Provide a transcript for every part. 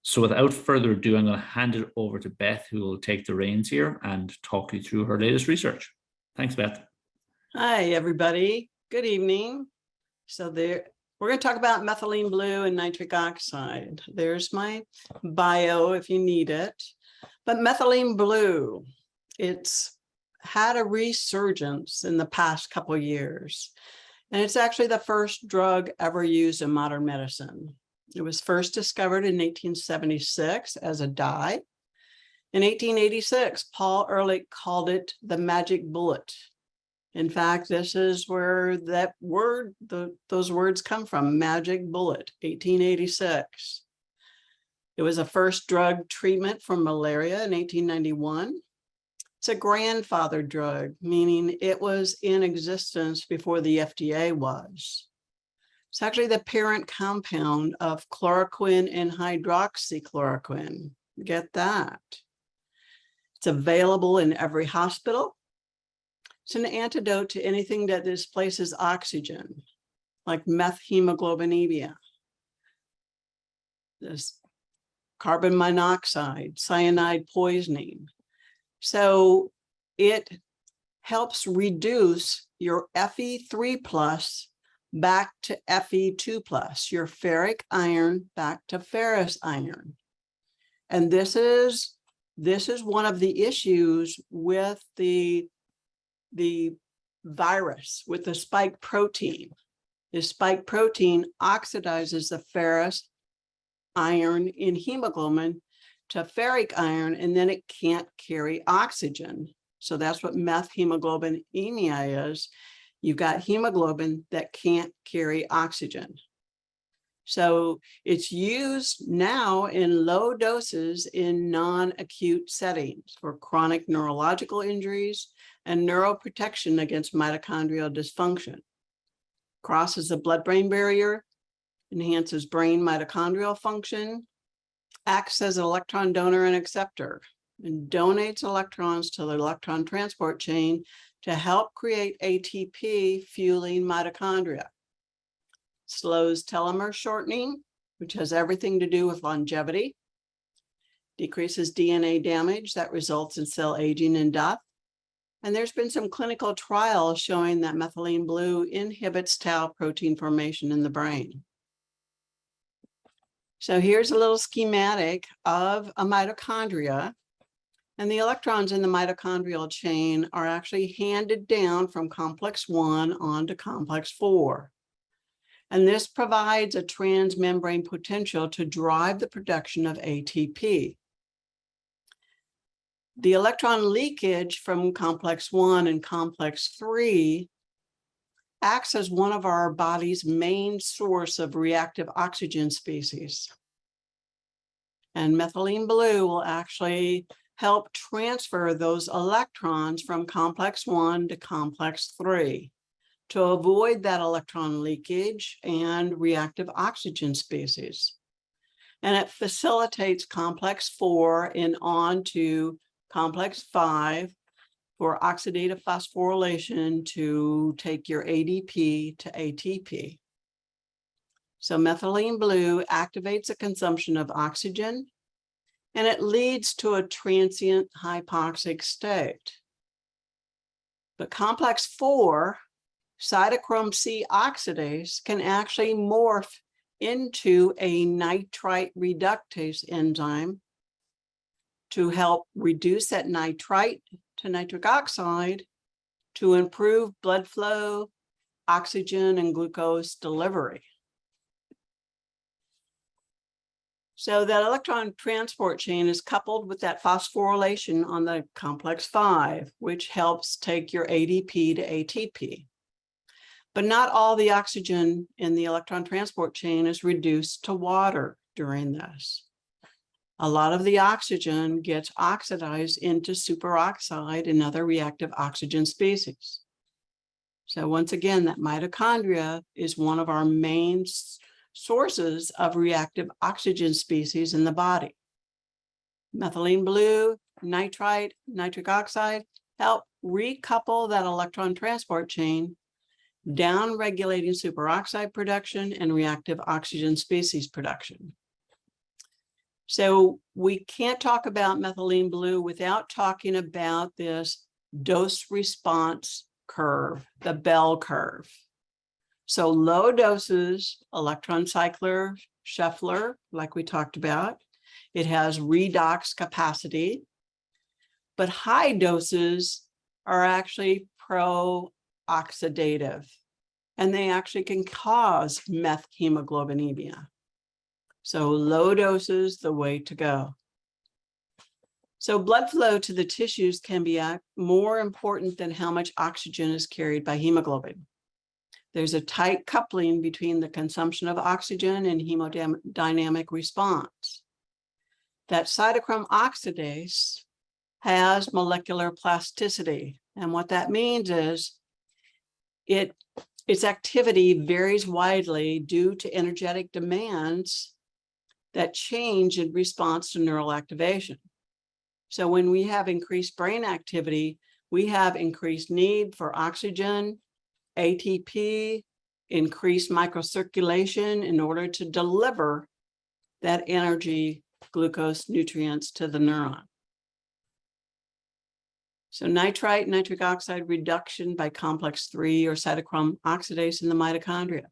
So without further ado, I'm going to hand it over to Beth, who will take the reins here and talk you through her latest research. Thanks, Beth. Hi, everybody. Good evening. So we're going to talk about methylene blue and nitric oxide. There's my bio if you need it. But methylene blue, it's had a resurgence in the past couple of years. And it's actually the first drug ever used in modern medicine. It was first discovered in 1876 as a dye. In 1886, Paul Ehrlich called it the magic bullet. In fact, this is where that word, those words come from, magic bullet, 1886. It was a first drug treatment for malaria in 1891. It's a grandfather drug, meaning it was in existence before the FDA was. It's actually the parent compound of chloroquine and hydroxychloroquine. Get that. It's available in every hospital. It's an antidote to anything that displaces oxygen, like methemoglobinemia, this carbon monoxide, cyanide poisoning. So it helps reduce your Fe3 plus back to Fe2 plus, your ferric iron back to ferrous iron. And this is one of the issues with the virus, with the spike protein. The spike protein oxidizes the ferrous iron in hemoglobin to ferric iron, and then it can't carry oxygen. So that's what methemoglobinemia is. You've got hemoglobin that can't carry oxygen. So it's used now in low doses in non-acute settings for chronic neurological injuries and neuroprotection against mitochondrial dysfunction. Crosses the blood-brain barrier, enhances brain mitochondrial function, acts as an electron donor and acceptor, and donates electrons to the electron transport chain to help create ATP fueling mitochondria. Slows telomere shortening, which has everything to do with longevity, decreases DNA damage that results in cell aging and death. And there's been some clinical trials showing that methylene blue inhibits tau protein formation in the brain. So here's a little schematic of a mitochondria. And the electrons in the mitochondrial chain are actually handed down from complex 1 on to complex 4. And this provides a transmembrane potential to drive the production of ATP. The electron leakage from complex 1 and complex 3 acts as one of our body's main source of reactive oxygen species. And methylene blue will actually help transfer those electrons from complex 1 to complex 3 to avoid that electron leakage and reactive oxygen species. And it facilitates complex 4 and on to complex 5 for oxidative phosphorylation to take your ADP to ATP. So methylene blue activates the consumption of oxygen, and it leads to a transient hypoxic state. But complex 4, cytochrome C oxidase, can actually morph into a nitrite reductase enzyme to help reduce that nitrite to nitric oxide to improve blood flow, oxygen, and glucose delivery. So that electron transport chain is coupled with that phosphorylation on the complex 5, which helps take your ADP to ATP. But not all the oxygen in the electron transport chain is reduced to water during this. A lot of the oxygen gets oxidized into superoxide and other reactive oxygen species. So once again, that mitochondria is one of our main sources of reactive oxygen species in the body. Methylene blue, nitrite, nitric oxide help recouple that electron transport chain, down-regulating superoxide production and reactive oxygen species production. So we can't talk about methylene blue without talking about this dose response curve, the bell curve. So low doses, electron cycler, Scheffler, like we talked about, it has redox capacity, but high doses are actually pro-oxidative, and they actually can cause methemoglobinemia. So low doses, the way to go. So blood flow to the tissues can be more important than how much oxygen is carried by hemoglobin. There's a tight coupling between the consumption of oxygen and hemodynamic response. That cytochrome oxidase has molecular plasticity. And what that means is its activity varies widely due to energetic demands that change in response to neural activation. So when we have increased brain activity, we have increased need for oxygen, ATP, increased microcirculation in order to deliver that energy, glucose, nutrients to the neuron. So nitrite, nitric oxide reduction by complex 3 or cytochrome oxidase in the mitochondria.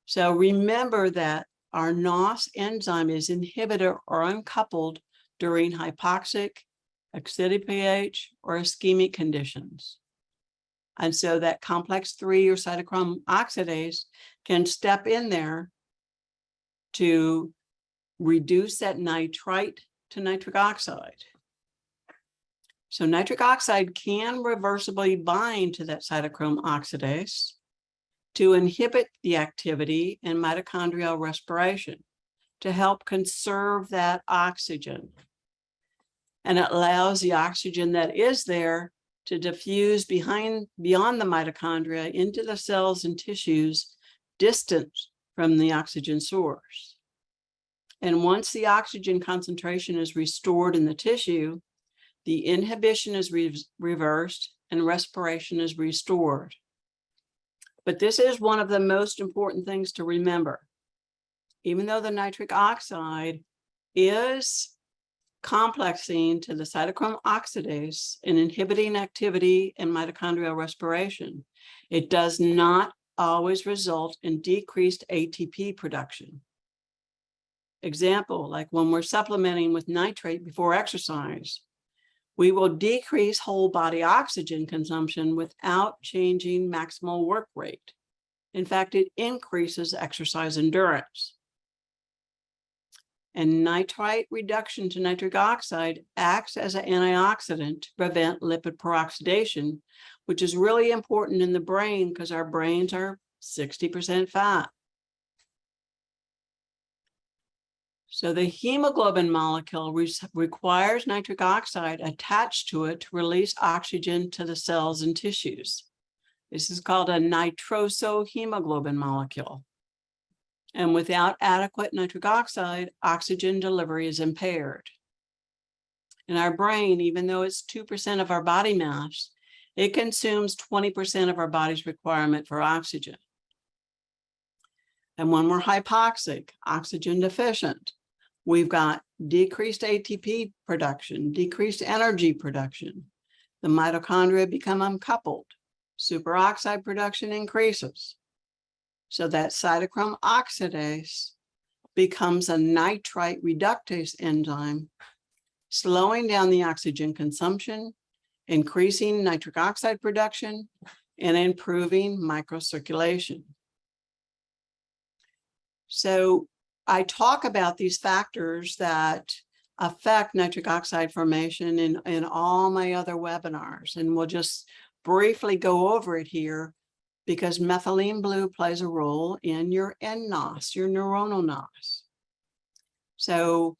So remember that our NOS enzyme is inhibited or uncoupled during hypoxic, acidic pH, or ischemic conditions. And so that complex 3 or cytochrome oxidase can step in there to reduce that nitrite to nitric oxide. So nitric oxide can reversibly bind to that cytochrome oxidase to inhibit the activity in mitochondrial respiration to help conserve that oxygen. And it allows the oxygen that is there to diffuse beyond the mitochondria into the cells and tissues distant from the oxygen source. And once the oxygen concentration is restored in the tissue, the inhibition is reversed and respiration is restored. But this is one of the most important things to remember. Even though the nitric oxide is complexing to the cytochrome oxidase and inhibiting activity in mitochondrial respiration, it does not always result in decreased ATP production. Example, like when we're supplementing with nitrate before exercise, we will decrease whole body oxygen consumption without changing maximal work rate. In fact, it increases exercise endurance. And nitrite reduction to nitric oxide acts as an antioxidant to prevent lipid peroxidation, which is really important in the brain because our brains are 60% fat. So the hemoglobin molecule requires nitric oxide attached to it to release oxygen to the cells and tissues. This is called a nitrosohemoglobin molecule. And without adequate nitric oxide, oxygen delivery is impaired. In our brain, even though it's 2% of our body mass, it consumes 20% of our body's requirement for oxygen. And when we're hypoxic, oxygen deficient, we've got decreased ATP production, decreased energy production. The mitochondria become uncoupled. Superoxide production increases. So that cytochrome oxidase becomes a nitrite reductase enzyme, slowing down the oxygen consumption, increasing nitric oxide production, and improving microcirculation. So I talk about these factors that affect nitric oxide formation in all my other webinars, and we'll just briefly go over it here because methylene blue plays a role in your nNOS, your neuronal NOS. So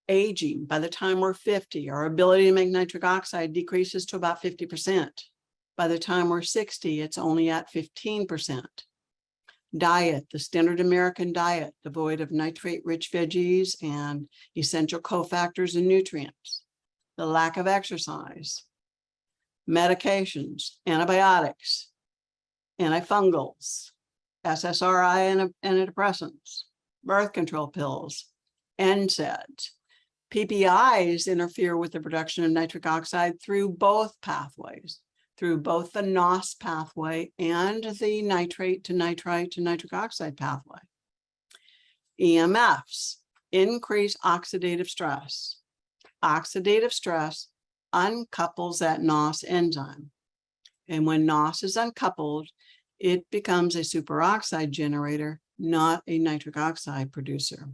aging, by the time we're 50, our ability to make nitric oxide decreases to about 50%. By the time we're 60, it's only at 15%. Diet, the standard American diet, devoid of nitrate-rich veggies and essential cofactors and nutrients. The lack of exercise. Medications, antibiotics, antifungals, SSRI antidepressants, birth control pills, NSAIDs. PPIs interfere with the production of nitric oxide through both pathways, through both the NOS pathway and the nitrate to nitrite to nitric oxide pathway. EMFs increase oxidative stress. Oxidative stress uncouples that NOS enzyme. And when NOS is uncoupled, it becomes a superoxide generator, not a nitric oxide producer.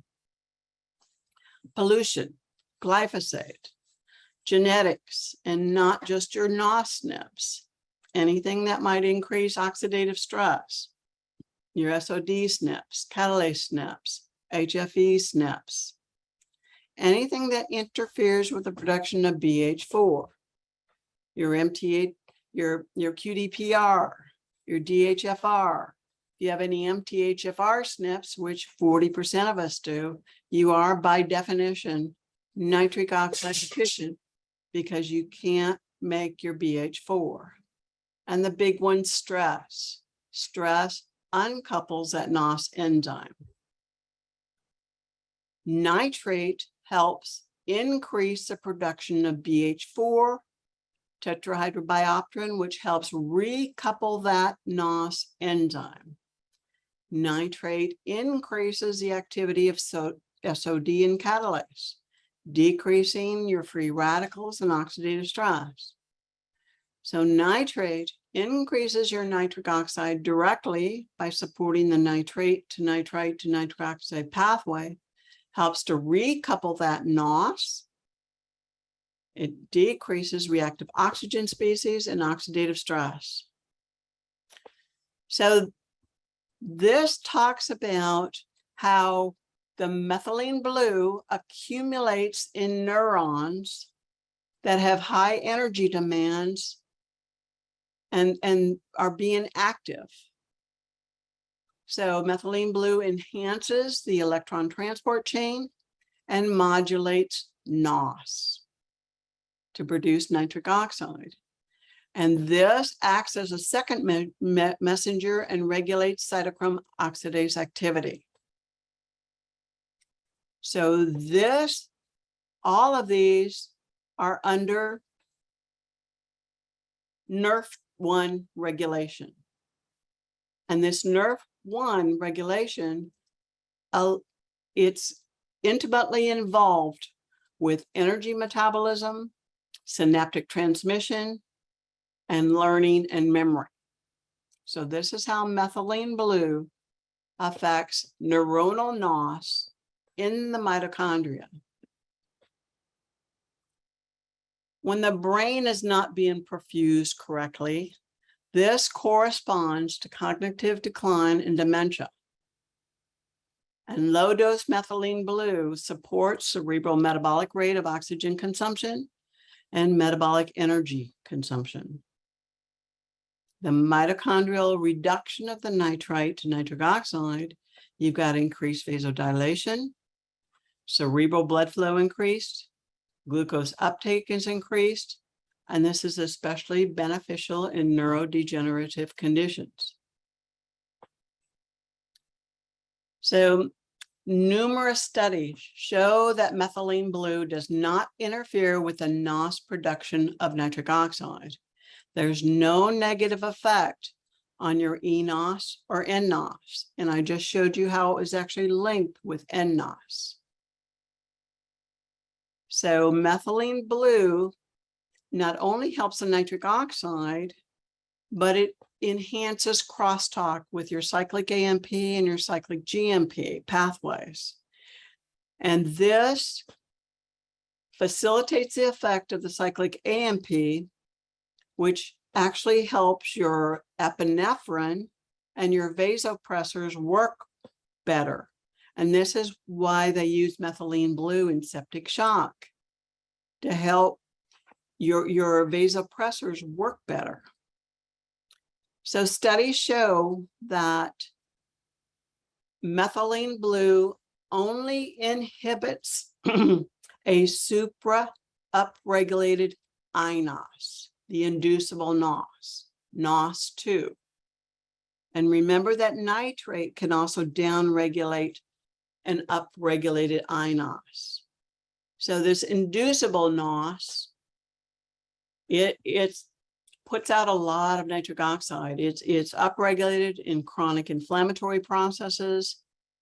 Pollution, glyphosate, genetics, and not just your NOS SNPs. Anything that might increase oxidative stress, your SOD SNPs, catalase SNPs, HFE SNPs, anything that interferes with the production of BH4, your MTA, your QDPR, your DHFR. If you have any MTHFR SNPs, which 40% of us do, you are by definition nitric oxide deficient because you can't make your BH4. And the big one, stress. Stress uncouples that NOS enzyme. Nitrate helps increase the production of BH4, tetrahydrobiopterin, which helps recouple that NOS enzyme. Nitrate increases the activity of SOD and catalase, decreasing your free radicals and oxidative stress. So nitrate increases your nitric oxide directly by supporting the nitrate to nitrite to nitric oxide pathway, helps to recouple that NOS. It decreases reactive oxygen species and oxidative stress. So this talks about how the methylene blue accumulates in neurons that have high energy demands and are being active. So methylene blue enhances the electron transport chain and modulates NOS to produce nitric oxide. And this acts as a second messenger and regulates cytochrome oxidase activity. So all of these are under NRF1 regulation. And this NRF1 regulation, it's intimately involved with energy metabolism, synaptic transmission, and learning and memory. So this is how methylene blue affects neuronal NOS in the mitochondria. When the brain is not being perfused correctly, this corresponds to cognitive decline and dementia. And low-dose methylene blue supports cerebral metabolic rate of oxygen consumption and metabolic energy consumption. The mitochondrial reduction of the nitrite to nitric oxide, you've got increased vasodilation, cerebral blood flow increased, glucose uptake is increased, and this is especially beneficial in neurodegenerative conditions. So numerous studies show that methylene blue does not interfere with the NOS production of nitric oxide. There's no negative effect on your eNOS or nNOS. And I just showed you how it was actually linked with nNOS. So methylene blue not only helps the nitric oxide, but it enhances crosstalk with your cyclic AMP and your cyclic GMP pathways. And this facilitates the effect of the cyclic AMP, which actually helps your epinephrine and your vasopressors work better. And this is why they use methylene blue in septic shock, to help your vasopressors work better. So studies show that methylene blue only inhibits a supra-upregulated iNOS, the inducible NOS, NOS2. And remember that nitrate can also downregulate and upregulated INOS. So this inducible NOS, it puts out a lot of nitric oxide. It's upregulated in chronic inflammatory processes,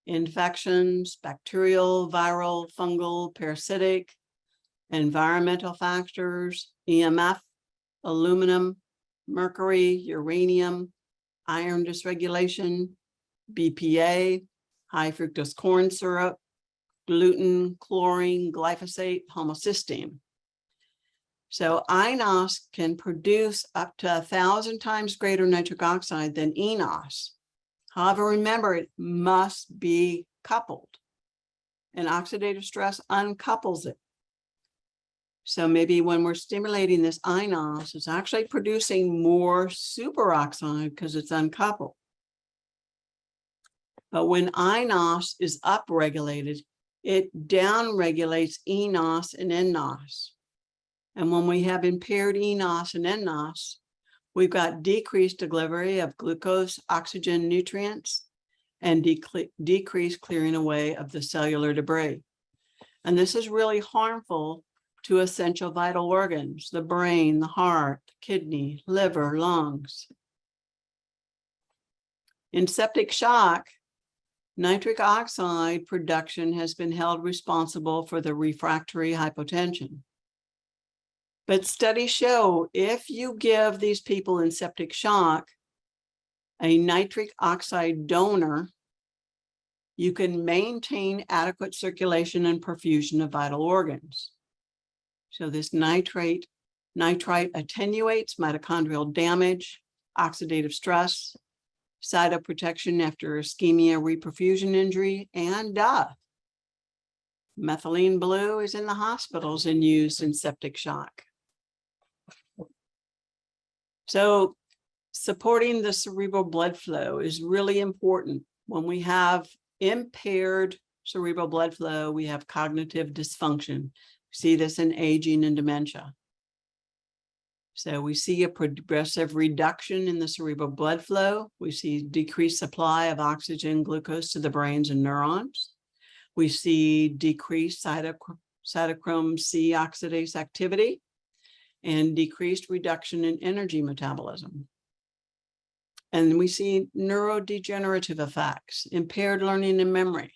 infections, bacterial, viral, fungal, parasitic, environmental factors, EMF, aluminum, mercury, uranium, iron dysregulation, BPA, high fructose corn syrup, gluten, chlorine, glyphosate, homocysteine. So INOS can produce up to 1,000 times greater nitric oxide than eNOS. However, remember, it must be coupled, and oxidative stress uncouples it. So maybe when we're stimulating this INOS, it's actually producing more superoxide because it's uncoupled. But when INOS is upregulated, it downregulates eNOS and nNOS. And when we have impaired eNOS and nNOS, we've got decreased delivery of glucose, oxygen, nutrients, and decreased clearing away of the cellular debris. And this is really harmful to essential vital organs, the brain, the heart, kidney, liver, lungs. In septic shock, nitric oxide production has been held responsible for the refractory hypotension. But studies show if you give these people in septic shock a nitric oxide donor, you can maintain adequate circulation and perfusion of vital organs. So this nitrite attenuates mitochondrial damage, oxidative stress, cytoprotection after ischemia, reperfusion injury, and death. Methylene blue is in the hospitals and used in septic shock. So supporting the cerebral blood flow is really important. When we have impaired cerebral blood flow, we have cognitive dysfunction. We see this in aging and dementia. So we see a progressive reduction in the cerebral blood flow. We see decreased supply of oxygen, glucose to the brains and neurons. We see decreased cytochrome C oxidase activity and decreased reduction in energy metabolism. And we see neurodegenerative effects, impaired learning and memory.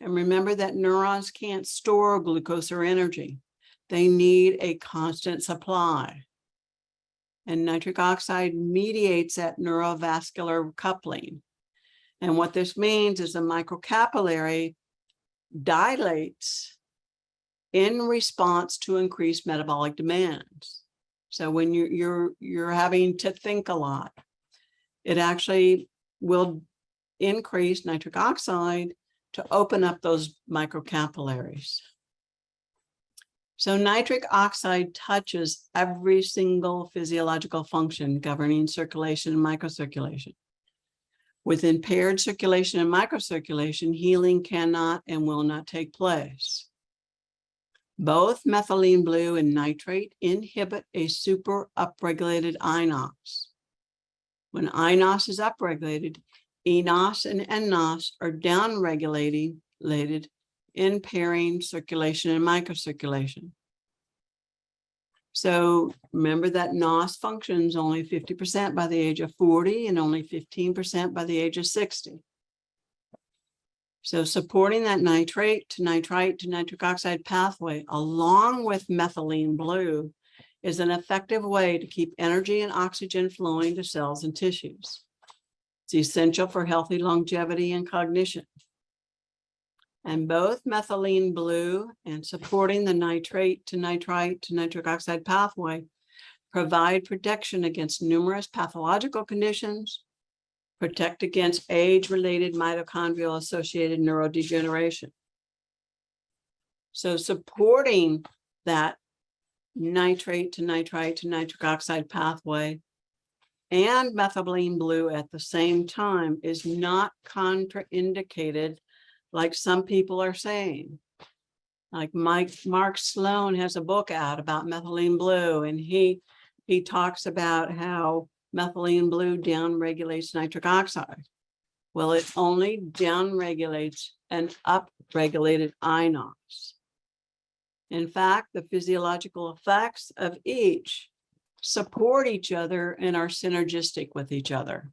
And remember that neurons can't store glucose or energy. They need a constant supply. And nitric oxide mediates that neurovascular coupling. And what this means is the microcapillary dilates in response to increased metabolic demands. So when you're having to think a lot, it actually will increase nitric oxide to open up those microcapillaries. So nitric oxide touches every single physiological function governing circulation and microcirculation. With impaired circulation and microcirculation, healing cannot and will not take place. Both methylene blue and nitrate inhibit a super upregulated INOS. When INOS is upregulated, eNOS and nNOS are downregulated, impairing circulation and microcirculation. So remember that NOS functions only 50% by the age of 40 and only 15% by the age of 60. So supporting that nitrate to nitrite to nitric oxide pathway along with methylene blue is an effective way to keep energy and oxygen flowing to cells and tissues. It's essential for healthy longevity and cognition. And both methylene blue and supporting the nitrate to nitrite to nitric oxide pathway provide protection against numerous pathological conditions, protect against age-related mitochondrial-associated neurodegeneration. So supporting that nitrate to nitrite to nitric oxide pathway and methylene blue at the same time is not contraindicated like some people are saying. Like Mark Sloan has a book out about methylene blue, and he talks about how methylene blue downregulates nitric oxide. Well, it only downregulates and upregulated inox. In fact, the physiological effects of each support each other and are synergistic with each other.